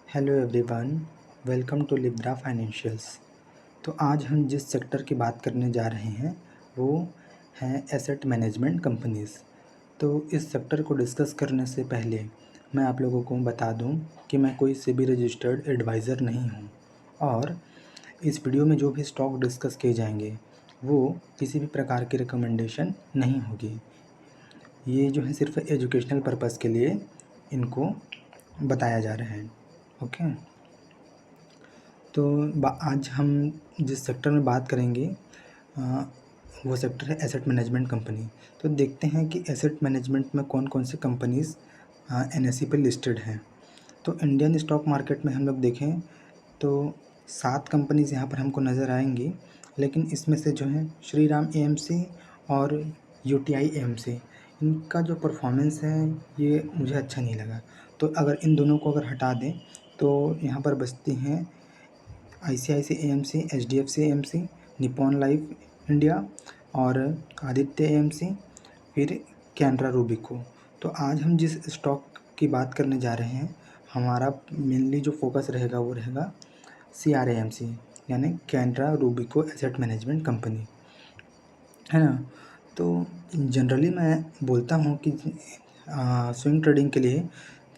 Hello everyone, welcome to Libra Financials. तो आज हम जिस सेक्टर की बात करने जा रहे हैं वो है एसेट मैनेजमेंट कंपनीज़। तो इस सेक्टर को डिस्कस करने से पहले मैं आप लोगों को बता दूं कि मैं कोई सेबी रजिस्टर्ड एडवाइज़र नहीं हूं और इस वीडियो में जो भी स्टॉक डिस्कस किए जाएंगे वो किसी भी प्रकार की रिकमेंडेशन नहीं होगी। ये जो है सिर्फ एजुकेशनल पर्पज़ के लिए इनको बताया जा रहा है। ओके। तो आज हम जिस सेक्टर में बात करेंगे अ, वो सेक्टर है एसेट मैनेजमेंट कंपनी। तो देखते हैं कि एसेट मैनेजमेंट में कौन कौन सी कंपनीज़ एनएसई पे लिस्टेड हैं। तो इंडियन स्टॉक मार्केट में हम लोग देखें तो 7 कंपनीज़ यहाँ पर हमको नज़र आएंगी, लेकिन इसमें से जो है श्री राम एएमसी और यूटीआई एएमसी, इनका जो परफॉर्मेंस है ये मुझे अच्छा नहीं लगा। तो अगर इन दोनों को अगर हटा दें तो यहाँ पर बचती हैं ICICI AMC, HDFC AMC, Nippon life India और आदित्य एएमसी, फिर कैनरा रूबिको। तो आज हम जिस स्टॉक की बात करने जा रहे हैं, हमारा मेनली जो फोकस रहेगा वो रहेगा CRAMC, यानी Canara Robeco asset management company, है ना। तो जनरली मैं बोलता हूँ कि स्विंग ट्रेडिंग के लिए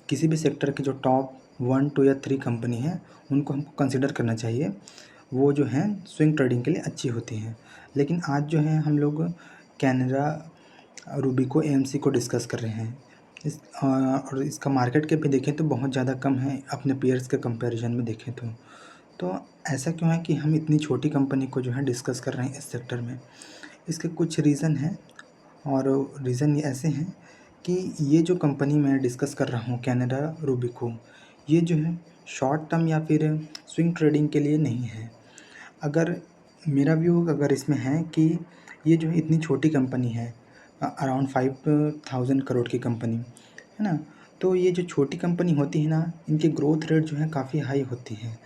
किसी भी सेक्टर के जो टॉप 1, 2 या 3 कंपनी है उनको हमको कंसिडर करना चाहिए। वो जो हैं स्विंग ट्रेडिंग के लिए अच्छी होती हैं। लेकिन आज जो है हम लोग कैनरा रूबिको एएमसी को डिस्कस कर रहे हैं। और इसका मार्केट कैप भी देखें तो बहुत ज़्यादा कम है अपने पीयर्स के कंपैरिजन में देखें तो ऐसा क्यों है कि हम इतनी छोटी कंपनी को जो है डिस्कस कर रहे हैं इस सेक्टर में। इसके कुछ रीज़न हैं और रीज़न ये ऐसे हैं कि ये जो कंपनी मैं डिस्कस कर रहा हूँ कैनरा रूबिको, ये जो है शॉर्ट टर्म या फिर स्विंग ट्रेडिंग के लिए नहीं है। अगर मेरा व्यू अगर इसमें है कि ये जो है इतनी छोटी कंपनी है, अराउंड 5000 करोड़ की कंपनी है ना। तो ये जो छोटी कंपनी होती है ना, इनकी ग्रोथ रेट जो है काफ़ी हाई होती है।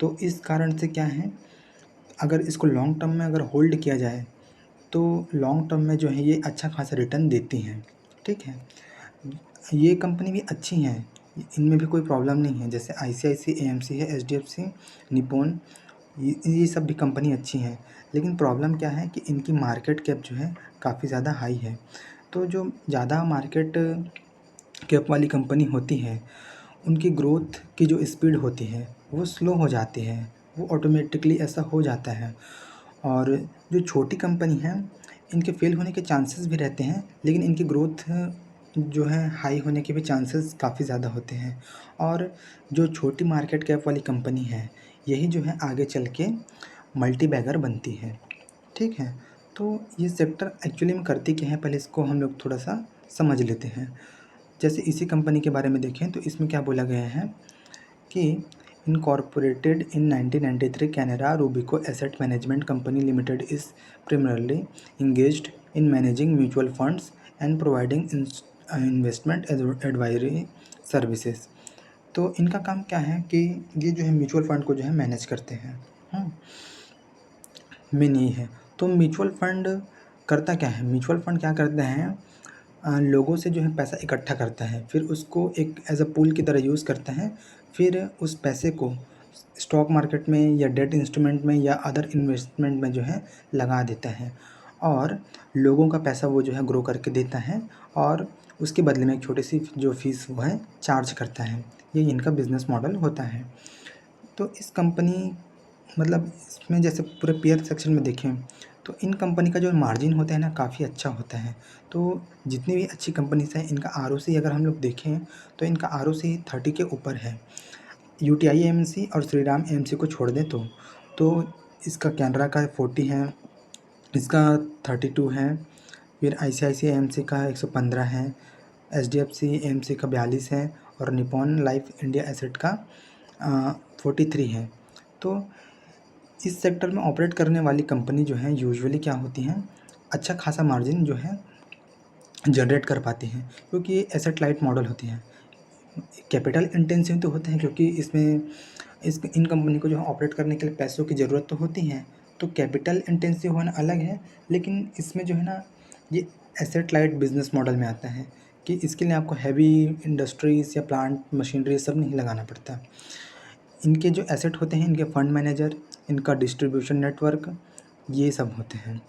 तो इस कारण से क्या है, अगर इसको लॉन्ग टर्म में अगर होल्ड किया जाए तो लॉन्ग टर्म में जो है ये अच्छा खासा रिटर्न देती हैं। ठीक है, ये कंपनी भी अच्छी हैं, इनमें भी कोई प्रॉब्लम नहीं है। जैसे आईसीआईसीआई एएमसी है, एचडीएफसी, निप्पॉन, ये सब भी कंपनी अच्छी हैं। लेकिन प्रॉब्लम क्या है कि इनकी मार्केट कैप जो है काफ़ी ज़्यादा हाई है। तो जो ज़्यादा मार्केट कैप वाली कंपनी होती है उनकी ग्रोथ की जो स्पीड होती है वो स्लो हो जाती है, वो ऑटोमेटिकली ऐसा हो जाता है। और जो छोटी कंपनी हैं इनके फेल होने के चांसेस भी रहते हैं, लेकिन इनकी ग्रोथ जो है हाई होने के भी चांसेस काफ़ी ज़्यादा होते हैं। और जो छोटी मार्केट कैप वाली कंपनी है यही जो है आगे चल के मल्टी बैगर बनती है। ठीक है, तो ये सेक्टर एक्चुअली में करती क्या है, पहले इसको हम लोग थोड़ा सा समझ लेते हैं। जैसे इसी कंपनी के बारे में देखें तो इसमें क्या बोला गया है कि incorporated in 1993, Canara Robeco asset management company limited is primarily engaged in managing mutual funds and providing investment advisory services. तो इनका काम क्या है कि ये जो है म्यूचुअल फंड को जो है मैनेज करते हैं। मेन यही है। तो म्यूचुअल फंड करता क्या है, म्यूचुअल फंड क्या करते हैं, लोगों से जो है पैसा इकट्ठा करता है, फिर उसको एक एज अ पूल की तरह यूज़ करता है, फिर उस पैसे को स्टॉक मार्केट में या डेट इंस्ट्रूमेंट में या अदर इन्वेस्टमेंट में जो है लगा देता है और लोगों का पैसा वो जो है ग्रो करके देता है और उसके बदले में एक छोटी सी जो फीस वो है चार्ज करता है। ये इनका बिजनेस मॉडल होता है। तो इस कंपनी मतलब इसमें जैसे पूरे पेयर सेक्शन में देखें तो इन कंपनी का जो मार्जिन होता है ना काफ़ी अच्छा होता है। तो जितनी भी अच्छी कंपनीज हैं इनका आरओसी अगर हम लोग देखें तो इनका आरओसी 30 के ऊपर है। यूटीआई एएमसी और श्रीराम एएमसी को छोड़ दें तो इसका कैनरा का 40 है, इसका 32 है, फिर आईसीआईसीआई एएमसी का 115 है, एचडीएफसी एएमसी का 42 है और निप्पॉन लाइफ इंडिया एसेट का 43 है। तो इस सेक्टर में ऑपरेट करने वाली कंपनी जो है यूजुअली क्या होती हैं, अच्छा खासा मार्जिन जो है जनरेट कर पाती हैं, क्योंकि ये एसेट लाइट मॉडल होती हैं। कैपिटल इंटेंसिव तो होते हैं क्योंकि इसमें इन कंपनी को जो है ऑपरेट करने के लिए पैसों की ज़रूरत तो होती है, तो कैपिटल इंटेंसिव होना अलग है। लेकिन इसमें जो है ना ये एसेट लाइट बिजनेस मॉडल में आता है कि इसके लिए आपको हैवी इंडस्ट्रीज़ या प्लांट मशीनरी सब नहीं लगाना पड़ता। इनके जो एसेट होते हैं, इनके फंड मैनेजर, इनका डिस्ट्रीब्यूशन नेटवर्क, ये सब होते हैं।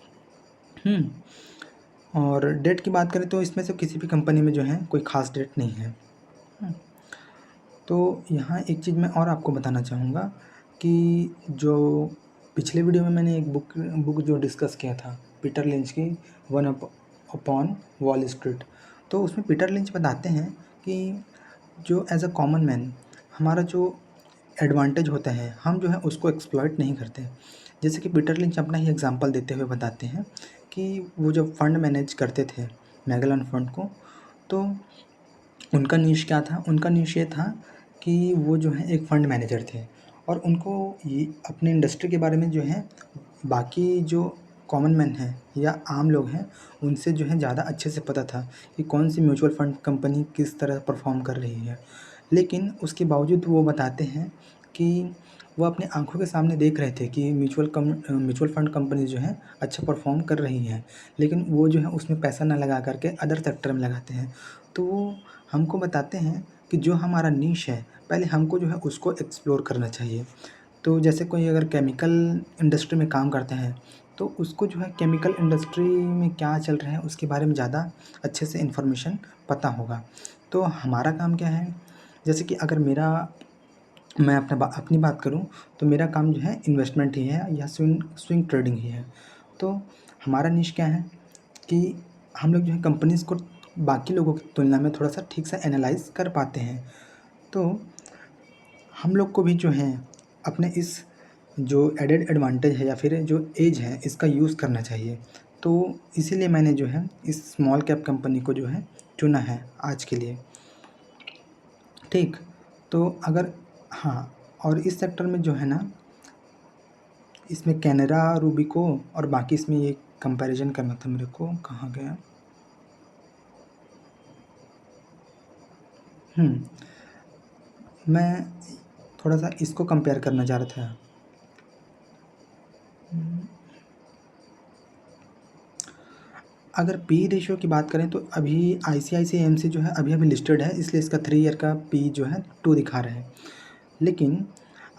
और डेट की बात करें तो इसमें से किसी भी कंपनी में जो है कोई ख़ास डेट नहीं है। तो यहाँ एक चीज़ मैं और आपको बताना चाहूँगा कि जो पिछले वीडियो में मैंने एक बुक जो डिस्कस किया था, पीटर लिंच की वन अपॉन वॉल स्ट्रीट, तो उसमें पीटर लिंच बताते हैं कि जो एज अ कॉमन मैन हमारा जो एडवांटेज होता है, हम जो है उसको एक्सप्लॉइट नहीं करते। जैसे कि पीटर लिंच अपना ही एग्जांपल देते हुए बताते हैं कि वो जब फंड मैनेज करते थे मैगेलन फंड को, तो उनका नीश क्या था? उनका नीश ये था कि वो जो है एक फ़ंड मैनेजर थे और उनको ये अपने इंडस्ट्री के बारे में जो है बाकी जो कॉमन मैन हैं या आम लोग हैं, उनसे जो है ज़्यादा अच्छे से पता था कि कौन सी म्यूचुअल फ़ंड कंपनी किस तरह परफ़ॉर्म कर रही है। लेकिन उसके बावजूद वो बताते हैं कि वो अपने आँखों के सामने देख रहे थे कि म्यूचुअल फ़ंड कंपनी जो है अच्छा परफ़ॉर्म कर रही हैं, लेकिन वो जो है उसमें पैसा ना लगा कर के अदर सेक्टर में लगाते हैं। तो वो हमको बताते हैं कि जो हमारा नीश है, पहले हमको जो है उसको एक्सप्लोर करना चाहिए। तो जैसे कोई अगर केमिकल इंडस्ट्री में काम करता है, तो उसको जो है केमिकल इंडस्ट्री में क्या चल रहा है उसके बारे में ज़्यादा अच्छे से इन्फॉर्मेशन पता होगा। तो हमारा काम क्या है, जैसे कि अगर मैं अपनी बात करूँ, तो मेरा काम जो है इन्वेस्टमेंट ही है या स्विंग ट्रेडिंग ही है। तो हमारा निश क्या है कि हम लोग जो है कंपनीज़ को बाकी लोगों की तुलना में थोड़ा-सा ठीक से एनालाइज़ कर पाते हैं। तो हम लोग को भी जो है अपने इस जो एडेड एडवांटेज है या फिर जो एज है, इसका यूज़ करना चाहिए। तो इसीलिए मैंने जो है इस स्मॉल कैप कंपनी को जो है चुना है आज के लिए। ठीक, तो अगर हाँ, और इस सेक्टर में जो है ना, इसमें कैनरा, रूबिको और बाकी इसमें ये कंपैरिजन करना था मेरे को, कहाँ गया? मैं थोड़ा-सा इसको कंपेयर करना चाह रहा था। अगर पी रेशियो की बात करें तो अभी आईसीआईसीआई एएमसी जो है अभी-अभी लिस्टेड है, इसलिए इसका 3 ईयर का पी जो है 2 दिखा रहा है। लेकिन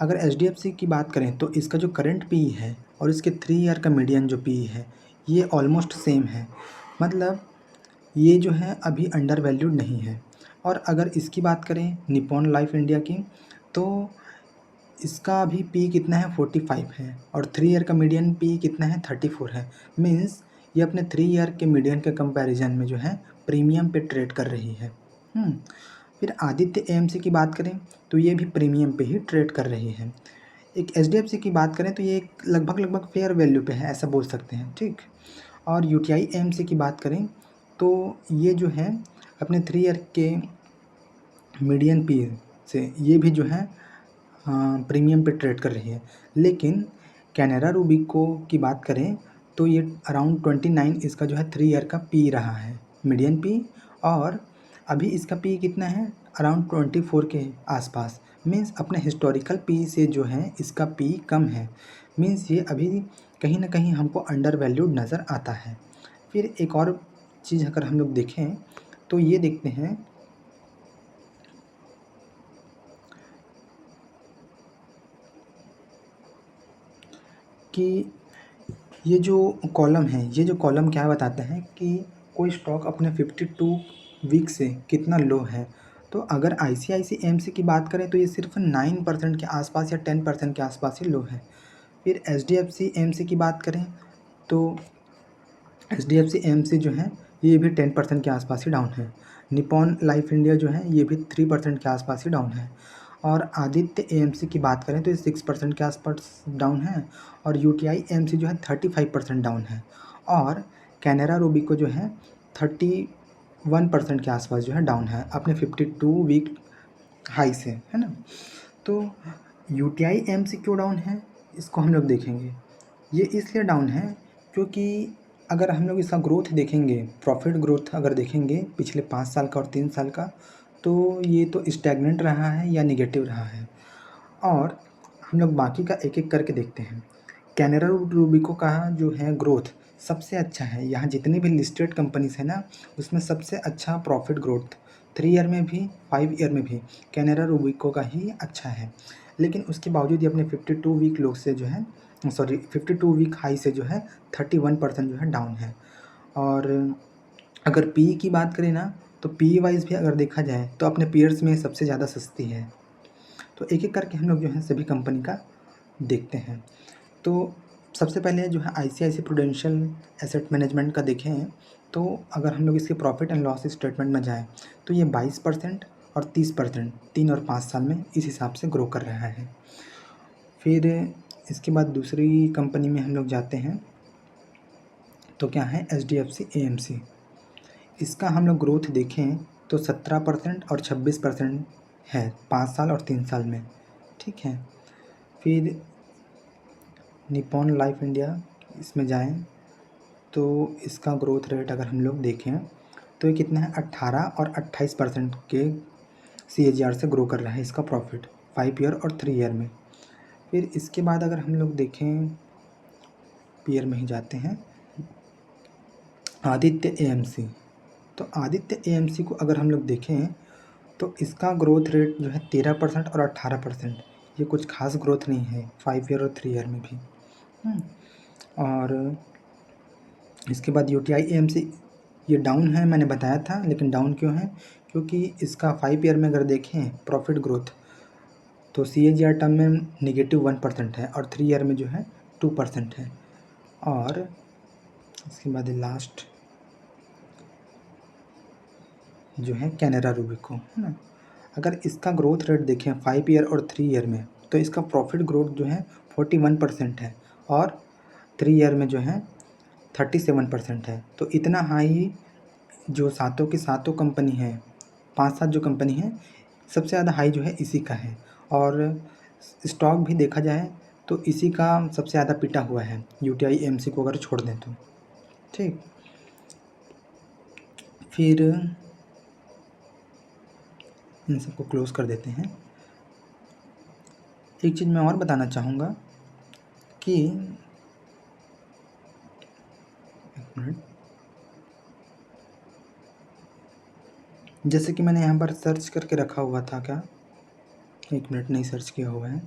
अगर एचडीएफसी की बात करें तो इसका जो करंट पी है और इसके 3 ईयर का मीडियन जो पी है, ये ऑलमोस्ट सेम है। मतलब ये जो है अभी अंडर वैल्यूड नहीं है। और अगर इसकी बात करें निप्पॉन लाइफ इंडिया की, तो इसका अभी पी कितना है 45 है और 3 ईयर का मीडियन पी कितना है 34 है। मीन्स ये अपने 3 ईयर के मीडियन के कंपैरिजन में जो है प्रीमियम पे ट्रेड कर रही है। फिर आदित्य एएमसी की बात करें तो ये भी प्रीमियम पे ही ट्रेड कर रही है। एक एचडीएफसी की बात करें तो ये एक लगभग फेयर वैल्यू पे है, ऐसा बोल सकते हैं, ठीक। और यूटीआई एएमसी की बात करें तो ये जो है अपने 3 ईयर के मीडियन पी से ये भी जो है प्रीमियम पे ट्रेड कर रही है। लेकिन कैनरा रूबिको की बात करें तो ये अराउंड 29 इसका जो है 3 ईयर का पी रहा है, मीडियन पी। और अभी इसका पी कितना है, अराउंड 24 के आसपास। मीन्स अपने हिस्टोरिकल पी से जो है इसका पी कम है। मीन्स ये अभी कहीं ना कहीं हमको अंडर वैल्यूड नज़र आता है। फिर एक और चीज़ अगर हम लोग देखें तो ये देखते हैं कि ये जो कॉलम है, ये जो कॉलम क्या बताता है कि कोई स्टॉक अपने 52 वीक से कितना लो है। तो अगर आईसीआईसीआई एएमसी की बात करें तो ये सिर्फ 9% के आसपास या 10% के आसपास ही लो है। फिर एचडीएफसी एएमसी की बात करें तो एचडीएफसी एएमसी जो है ये भी 10% के आसपास ही डाउन है। निप्पॉन लाइफ इंडिया जो है ये भी 3% के आसपास ही डाउन है। और आदित्य एएमसी की बात करें तो ये 6% के आसपास डाउन है। और यूटीआई एएमसी जो है 35% डाउन है। और कैनरा रूबिको जो है 31% के आसपास जो है डाउन है अपने 52 वीक हाई से, है ना। तो यूटीआई एएमसी क्यों डाउन है, इसको हम लोग देखेंगे। ये इसलिए डाउन है क्योंकि अगर हम लोग इसका ग्रोथ देखेंगे, प्रॉफिट ग्रोथ अगर देखेंगे पिछले 5 साल का और 3 साल का, तो ये तो स्टैग्नेंट रहा है या निगेटिव रहा है। और हम लोग बाकी का एक-एक करके देखते हैं। कैनरा रूबिको का जो है ग्रोथ सबसे अच्छा है। यहाँ जितनी भी लिस्टेड कंपनीज़ हैं ना, उसमें सबसे अच्छा प्रॉफिट ग्रोथ 3 ईयर में भी 5 ईयर में भी कैनरा रूबिको का ही अच्छा है। लेकिन उसके बावजूद ये अपने 52 वीक लो से जो है 52 वीक हाई से जो है 31% जो है डाउन है। और अगर पीई की बात करें ना, तो पीई वाइज़ भी अगर देखा जाए तो अपने पीयर्स में सबसे ज़्यादा सस्ती है। तो एक-एक करके हम लोग जो है सभी कंपनी का देखते हैं। तो सबसे पहले जो है आईसीआईसीआई प्रूडेंशियल एसेट मैनेजमेंट का देखें, तो अगर हम लोग इसके प्रॉफिट एंड लॉस स्टेटमेंट में जाएँ, तो ये 22% और 30% 3 और 5 साल में इस हिसाब से ग्रो कर रहा है। फिर इसके बाद दूसरी कंपनी में हम लोग जाते हैं, तो क्या है एचडीएफसी एएमसी। इसका हम लोग ग्रोथ देखें तो 17% और 26% है 5 साल और 3 साल में, ठीक है। फिर निप्पॉन लाइफ इंडिया, इसमें जाएँ तो इसका ग्रोथ रेट अगर हम लोग देखें तो ये कितना है 18 और 28% के सीएजीआर से ग्रो कर रहा है इसका प्रॉफिट 5 ईयर और 3 ईयर में। फिर इसके बाद अगर हम लोग देखें, पीयर में ही जाते हैं, आदित्य एएमसी। तो आदित्य एएमसी को अगर हम लोग देखें तो इसका ग्रोथ रेट जो है 13% और 18%। ये कुछ खास ग्रोथ नहीं है 5 ईयर और 3 ईयर में भी। और इसके बाद यूटीआई एएमसी, ये डाउन है, मैंने बताया था। लेकिन डाउन क्यों है? क्योंकि इसका 5 ईयर में अगर देखें प्रॉफिट ग्रोथ, तो सीएजीआर टर्म में -1% है और 3 ईयर में जो है 2% है। और इसके बाद लास्ट जो है कैनरा रूबिको, है ना। अगर इसका ग्रोथ रेट देखें 5 ईयर और 3 ईयर में, तो इसका प्रॉफिट ग्रोथ जो है 41% है और 3 ईयर में जो है 37% है। तो इतना हाई जो सातों की सातों कंपनी है, 5-7 जो कंपनी है, सबसे ज़्यादा हाई जो है इसी का है। और स्टॉक भी देखा जाए तो इसी का सबसे ज़्यादा पिटा हुआ है, यूटीआई एएमसी को अगर छोड़ दें तो, ठीक। फिर इन सबको क्लोज़ कर देते हैं। एक चीज़ मैं और बताना चाहूँगा कि एक मिनट, जैसे कि मैंने यहाँ पर सर्च करके रखा हुआ था, क्या एक मिनट, नहीं सर्च किया हुआ है।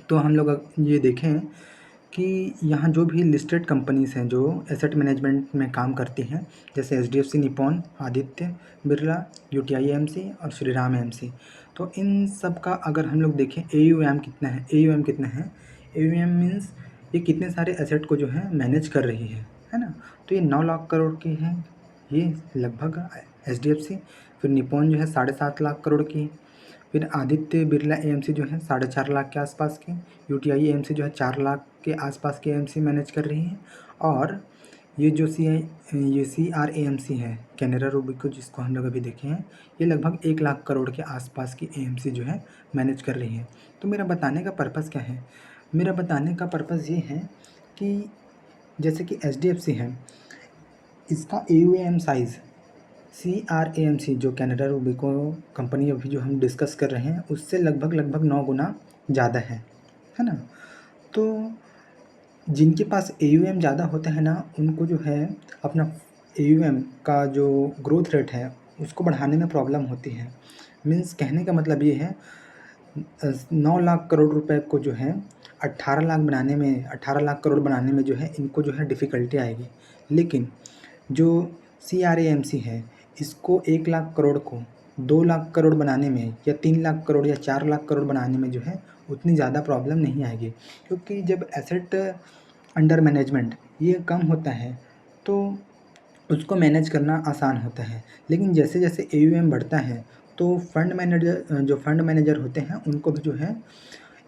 तो हम लोग ये देखें कि यहाँ जो भी लिस्टेड कंपनीज़ हैं जो एसेट मैनेजमेंट में काम करती हैं, जैसे HDFC, Nippon, Aditya Birla, UTI AMC और श्रीराम एएमसी, तो इन सब का अगर हम लोग देखें एयूएम कितना है, एयूएम मीन्स ये कितने सारे एसेट को जो है मैनेज कर रही है ना। तो ये 9 लाख करोड़ की है ये लगभग एचडीएफसी। फिर निप्पॉन जो है 7.5 लाख करोड़ की। फिर आदित्य बिरला एएमसी जो है 4.5 लाख के आसपास की। यूटीआई एएमसी जो है 4 लाख के आसपास के एएमसी मैनेज कर रही है। और ये सीआर एएमसी है, कैनरा रूबिको, जिसको हम लोग अभी देखे हैं, ये लगभग 1 लाख करोड़ के आसपास की एएमसी जो है मैनेज कर रही है। तो मेरा बताने का पर्पज़ क्या है? मेरा बताने का पर्पज़ ये है कि जैसे कि एचडीएफसी है, इसका एयूएम साइज़ सीआरएएमसी जो कैनरा रूबिको कंपनी अभी जो हम डिस्कस कर रहे हैं, उससे लगभग 9 गुना ज़्यादा है ना। तो जिनके पास एयूएम ज़्यादा होता है ना, उनको जो है अपना एयूएम का जो ग्रोथ रेट है उसको बढ़ाने में प्रॉब्लम होती है। मीन्स कहने का मतलब ये है 9 लाख करोड़ रुपए को जो है 18 लाख करोड़ बनाने में जो है इनको जो है डिफ़िकल्टी आएगी। लेकिन जो सीआरएएमसी है, इसको 1 लाख करोड़ को 2 लाख करोड़ बनाने में, या 3 लाख करोड़ या 4 लाख करोड़ बनाने में जो है उतनी ज़्यादा प्रॉब्लम नहीं आएगी। क्योंकि जब एसेट अंडर मैनेजमेंट ये कम होता है, तो उसको मैनेज करना आसान होता है। लेकिन जैसे जैसे एयूएम बढ़ता है तो फंड मैनेजर होते हैं उनको भी जो है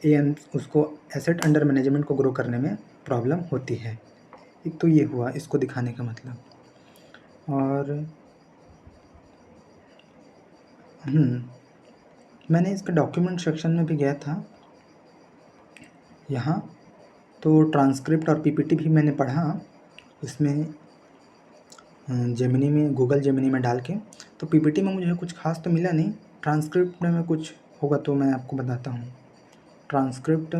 एएम उसको एसेट अंडर मैनेजमेंट को ग्रो करने में प्रॉब्लम होती है। एक तो ये हुआ इसको दिखाने का मतलब। और मैंने इसका डॉक्यूमेंट सेक्शन में भी गया था यहाँ, तो ट्रांसक्रिप्ट और पीपीटी भी मैंने पढ़ा इसमें जेमिनी में, गूगल जेमिनी में डाल के। तो पीपीटी में मुझे कुछ खास तो मिला नहीं, ट्रांसक्रिप्ट में कुछ होगा तो मैं आपको बताता हूँ। ट्रांसक्रिप्ट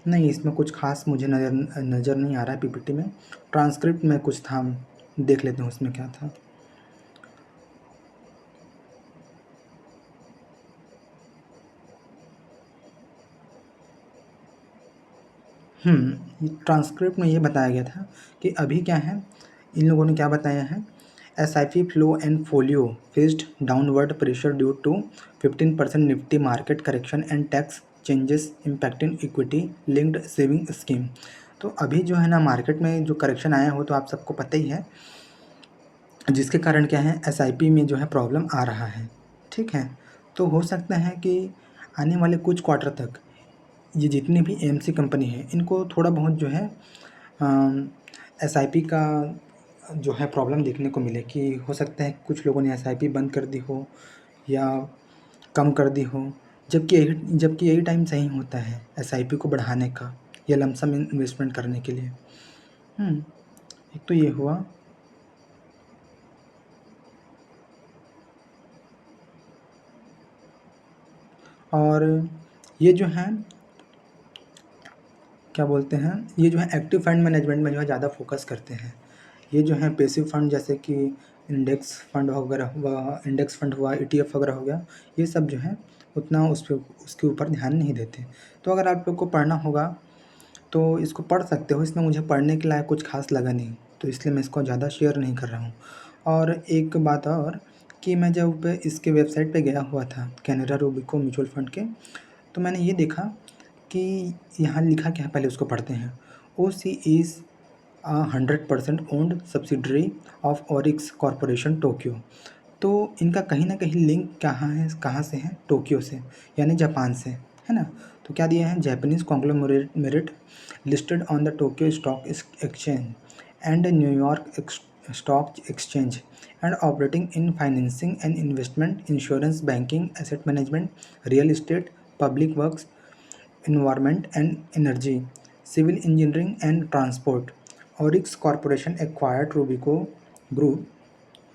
नहीं, इसमें कुछ खास मुझे नज़र नहीं आ रहा है पीपीटी में। ट्रांसक्रिप्ट में कुछ था, देख लेते हैं उसमें क्या था। ट्रांसक्रिप्ट में ये बताया गया था कि अभी क्या है, इन लोगों ने क्या बताया है, SIP flow and folio faced downward pressure due to 15% Nifty market correction and tax changes impacting equity linked saving scheme. तो अभी जो है ना मार्केट में जो करेक्शन आया हो तो आप सबको पता ही है, जिसके कारण क्या है एसआईपी में जो है प्रॉब्लम आ रहा है। ठीक है, तो हो सकता है कि आने वाले कुछ क्वार्टर तक ये जितनी भी एएमसी कंपनी है इनको थोड़ा बहुत जो है एसआईपी का जो है प्रॉब्लम देखने को मिले, कि हो सकता है कुछ लोगों ने एसआईपी बंद कर दी हो या कम कर दी हो, जबकि यही टाइम सही होता है एसआईपी को बढ़ाने का या लमसम इन्वेस्टमेंट करने के लिए। एक तो ये हुआ। और ये जो है क्या बोलते हैं, ये जो है एक्टिव फंड मैनेजमेंट में जो है ज़्यादा फोकस करते हैं। ये जो है पैसिव फंड जैसे कि इंडेक्स फंड वगैरह हुआ, इंडेक्स फंड हुआ, ईटीएफ वगैरह हो गया, ये सब जो है उतना उसके ऊपर ध्यान नहीं देते। तो अगर आप लोग को पढ़ना होगा तो इसको पढ़ सकते हो, इसमें मुझे पढ़ने के लायक कुछ खास लगा नहीं, तो इसलिए मैं इसको ज़्यादा शेयर नहीं कर रहा हूँ। और एक बात और, कि मैं जब इसके वेबसाइट पे गया हुआ था कैनरा रूबिको म्यूचुअल फंड के, तो मैंने ये देखा कि यहाँ लिखा क्या है, पहले उसको पढ़ते हैं। O C is 100% owned subsidiary of ORIX Corporation Tokyo. तो इनका कहीं ना कहीं लिंक कहाँ से है, टोक्यो से, यानी जापान से, है ना। तो क्या दिया है, Japanese conglomerate listed on the Tokyo stock exchange and New York stock exchange and operating in financing and investment, insurance, banking, asset management, real estate, public works, environment and energy, civil engineering and transport. Oryx Corporation acquired Robico Group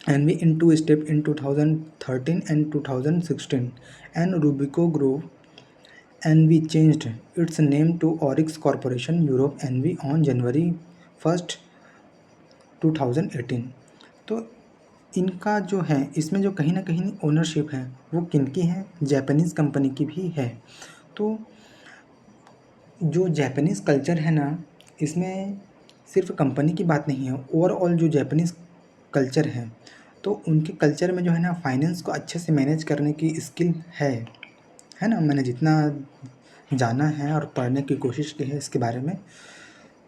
and we in two steps in 2013 and 2016, and Robico Group and we changed its name to Oryx Corporation Europe and we on January 1, 2018। तो इनका जो है इसमें जो कहीं ना कहीं ownership है वो किनकी है, जापानीज़ कंपनी की भी है। तो जो जापानीज़ कल्चर है ना, इसमें सिर्फ कंपनी की बात नहीं है, ओवरऑल जो जापानीज़ कल्चर है तो उनके कल्चर में जो है ना फाइनेंस को अच्छे से मैनेज करने की स्किल है ना। मैंने जितना जाना है और पढ़ने की कोशिश की है इसके बारे में,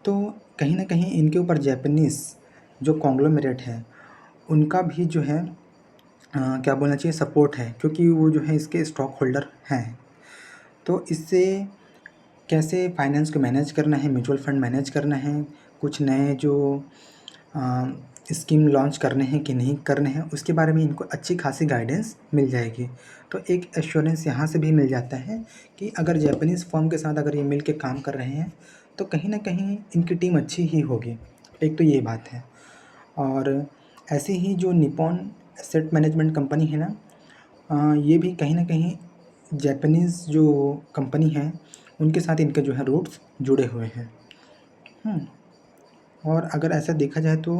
तो कहीं ना कहीं इनके ऊपर जापानीज़ जो कॉन्ग्लोमेरेट है उनका भी जो है क्या बोलना चाहिए, सपोर्ट है, क्योंकि वो जो है इसके स्टॉक होल्डर हैं। तो इससे कैसे फाइनेंस को मैनेज करना है, म्यूचुअल फंड मैनेज करना है, कुछ नए जो स्कीम लॉन्च करने हैं कि नहीं करने हैं, उसके बारे में इनको अच्छी खासी गाइडेंस मिल जाएगी। तो एक एश्योरेंस यहाँ से भी मिल जाता है कि अगर जापानीज़ फर्म के साथ अगर ये मिल के काम कर रहे हैं तो कहीं ना कहीं इनकी टीम अच्छी ही होगी। एक तो ये बात है। और ऐसे ही जो निपॉन एसेट मैनेजमेंट कंपनी है ना, ये भी कहीं ना कहीं जापानीज़ जो कंपनी है उनके साथ इनके जो है रूट्स जुड़े हुए हैं। और अगर ऐसा देखा जाए तो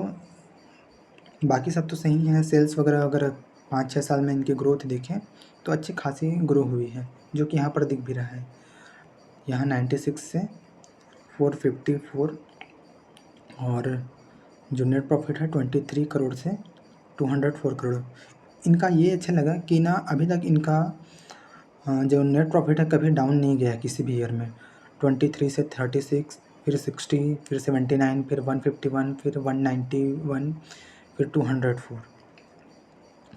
बाकी सब तो सही है, सेल्स वगैरह अगर 5-6 साल में इनकी ग्रोथ देखें तो अच्छी खासी ग्रो हुई है, जो कि यहाँ पर दिख भी रहा है। यहाँ 96 से 454, और जो नेट प्रॉफिट है 23 करोड़ से 204 करोड़। इनका ये अच्छा लगा कि ना अभी तक इनका जो नेट प्रॉफिट है कभी डाउन नहीं गया किसी भी ईयर में। 23 से 36, फिर 60, फिर 79, फिर 151, फिर 191, फिर 204।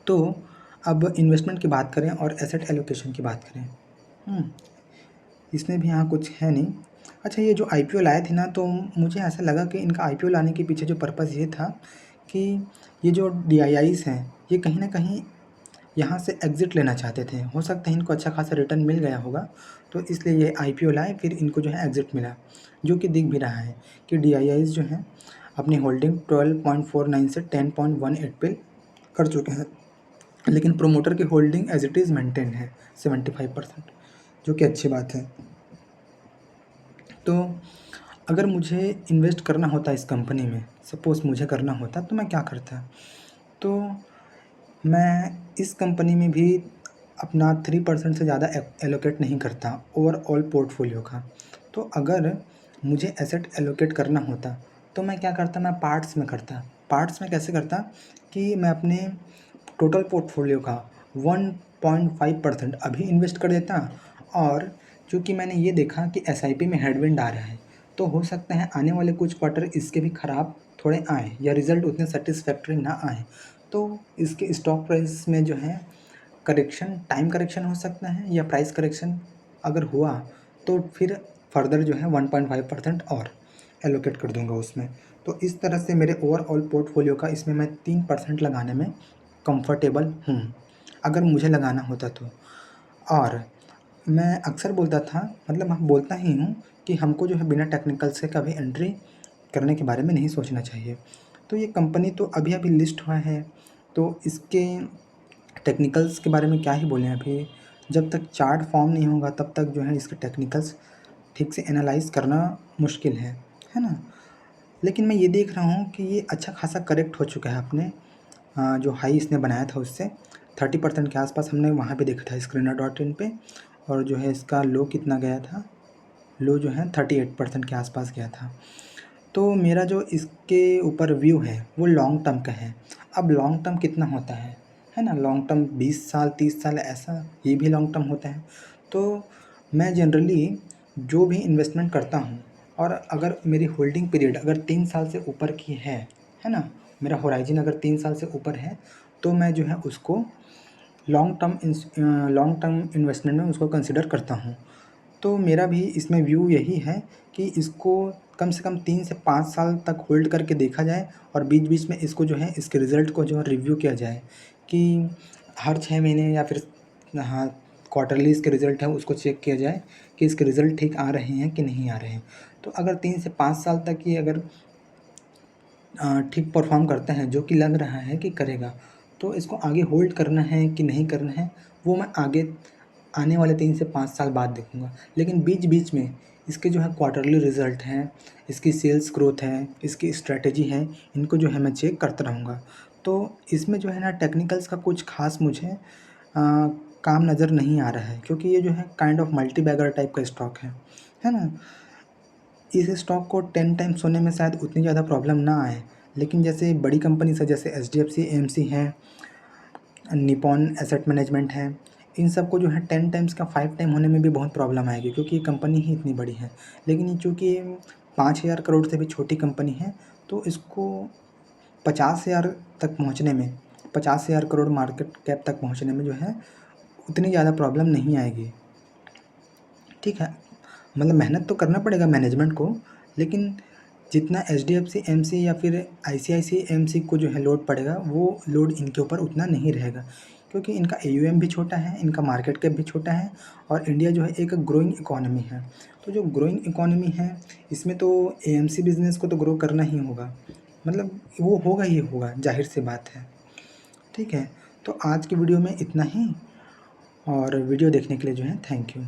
तो अब इन्वेस्टमेंट की बात करें और एसेट एलोकेशन की बात करें। इसमें भी यहाँ कुछ है नहीं। अच्छा, ये जो आईपीओ लाए थे ना, तो मुझे ऐसा लगा कि इनका आईपीओ लाने के पीछे जो पर्पज़ ये था कि ये जो डीआईआईज़ हैं, ये कहीं ना कहीं यहाँ से एग्ज़िट लेना चाहते थे। हो सकता है इनको अच्छा खासा रिटर्न मिल गया होगा, तो इसलिए ये आईपीओ लाए, फिर इनको जो है एग्ज़िट मिला, जो कि दिख भी रहा है कि डीआईआईज़ जो हैं अपनी होल्डिंग 12.49 से 10.18 पे कर चुके हैं, लेकिन प्रोमोटर की holding as it is maintain है 75%, जो कि अच्छी बात है। तो अगर मुझे इन्वेस्ट करना होता इस कंपनी में, सपोज़ मुझे करना होता, तो मैं क्या करता? तो मैं इस कंपनी में भी अपना 3% से ज़्यादा एलोकेट नहीं करता ओवरऑल पोर्टफोलियो का। तो अगर मुझे एसेट एलोकेट करना होता, तो मैं क्या करता? मैं पार्ट्स में करता। पार्ट्स में कैसे करता कि मैं अपने टोटल पोर्टफोलियो का 1.5% अभी इन्वेस्ट कर देता, और चूँकि मैंने ये देखा कि एसआईपी में हेडविंड आ रहा है, तो हो सकता है आने वाले कुछ क्वार्टर इसके भी ख़राब थोड़े आएँ या रिज़ल्ट उतने सेटिस्फैक्टरी ना आएँ, तो इसके स्टॉक प्राइस में जो है करेक्शन, टाइम करेक्शन हो सकता है, या प्राइस करेक्शन अगर हुआ तो फिर फर्दर जो है 1.5% और एलोकेट कर दूंगा उसमें। तो इस तरह से मेरे ओवरऑल पोर्टफोलियो का इसमें मैं 3% लगाने में कंफर्टेबल हूँ, अगर मुझे लगाना होता तो। और मैं अक्सर बोलता था, मतलब मैं बोलता ही हूँ कि हमको जो है बिना टेक्निकल से कभी एंट्री करने के बारे में नहीं सोचना चाहिए। तो ये कंपनी तो अभी अभी लिस्ट हुआ है, तो इसके टेक्निकल्स के बारे में क्या ही बोलें अभी। जब तक चार्ट फॉर्म नहीं होगा तब तक जो है इसके टेक्निकल्स ठीक से एनालाइज़ करना मुश्किल है ना? लेकिन मैं ये देख रहा हूँ कि ये अच्छा खासा करेक्ट हो चुका है अपने जो हाई इसने बनाया था उससे 30% के आसपास हमने वहाँ पे देखा था स्क्रीनर डॉट इन पे। और जो है इसका लो कितना गया था? लो जो है 38% के आसपास गया था। तो मेरा जो इसके ऊपर व्यू है वो लॉन्ग टर्म का है। अब लॉन्ग टर्म कितना होता है ना? लॉन्ग टर्म 20 साल 30 साल, ऐसा ये भी लॉन्ग टर्म होता है। तो मैं जनरली जो भी इन्वेस्टमेंट करता हूँ, और अगर मेरी होल्डिंग पीरियड अगर 3 साल से ऊपर की है ना, मेरा होराइजन अगर 3 साल से ऊपर है, तो मैं जो है उसको लॉन्ग टर्म इन्वेस्टमेंट में उसको कंसिडर करता हूँ। तो मेरा भी इसमें व्यू यही है कि इसको कम से कम 3 से 5 साल तक होल्ड करके देखा जाए, और बीच-बीच में इसको जो है इसके रिज़ल्ट को जो है रिव्यू किया जाए कि हर 6 महीने या फिर हाँ, क्वार्टरली इसके रिज़ल्ट है उसको चेक किया जाए कि इसके रिज़ल्ट ठीक आ रहे हैं कि नहीं आ रहे हैं। तो अगर 3 से 5 साल तक ये अगर ठीक परफ़ॉर्म करता है, जो कि लग रहा है कि करेगा, तो इसको आगे होल्ड करना है कि नहीं करना है, वो मैं आगे आने वाले 3 से 5 साल बाद देखूँगा। लेकिन बीच-बीच में इसके जो है क्वार्टरली रिज़ल्ट हैं, इसकी सेल्स ग्रोथ है, इसकी स्ट्रैटेजी है, इनको जो है मैं चेक करता रहूँगा। तो इसमें जो है ना टेक्निकल्स का कुछ ख़ास मुझे काम नज़र नहीं आ रहा है, क्योंकि ये जो है kind of multi bagger type का स्टॉक है ना? इस स्टॉक को 10 टाइम्स होने में शायद उतनी ज़्यादा प्रॉब्लम ना आए, लेकिन जैसे बड़ी कंपनीज़ है, जैसे एचडीएफसी, एएमसी है, निपॉन एसेट मैनेजमेंट है, इन सबको जो है 10 टाइम्स का 5 टाइम होने में भी बहुत प्रॉब्लम आएगी, क्योंकि ये कंपनी ही इतनी बड़ी है। लेकिन ये चूँकि 5,000 करोड़ से भी छोटी कंपनी है, तो इसको 50,000 तक पहुँचने में, 50,000 करोड़ मार्केट कैप तक पहुँचने में जो है उतनी ज़्यादा प्रॉब्लम नहीं आएगी। ठीक है, मतलब मेहनत तो करना पड़ेगा मैनेजमेंट को, लेकिन जितना एचडीएफसी एमसी या फिर आईसीआईसीआई एमसी को जो है लोड पड़ेगा, वो लोड इनके ऊपर उतना नहीं रहेगा, क्योंकि इनका एयूएम भी छोटा है, इनका मार्केट कैप भी छोटा है, और इंडिया जो है एक ग्रोइंग इकोनॉमी है। तो जो ग्रोइंग इकोनॉमी है, इसमें तो एएमसी बिज़नेस को तो ग्रो करना ही होगा, मतलब वो होगा ही होगा, ज़ाहिर-सी बात है। ठीक है, तो आज की वीडियो में इतना ही, और वीडियो देखने के लिए जो है थैंक यू।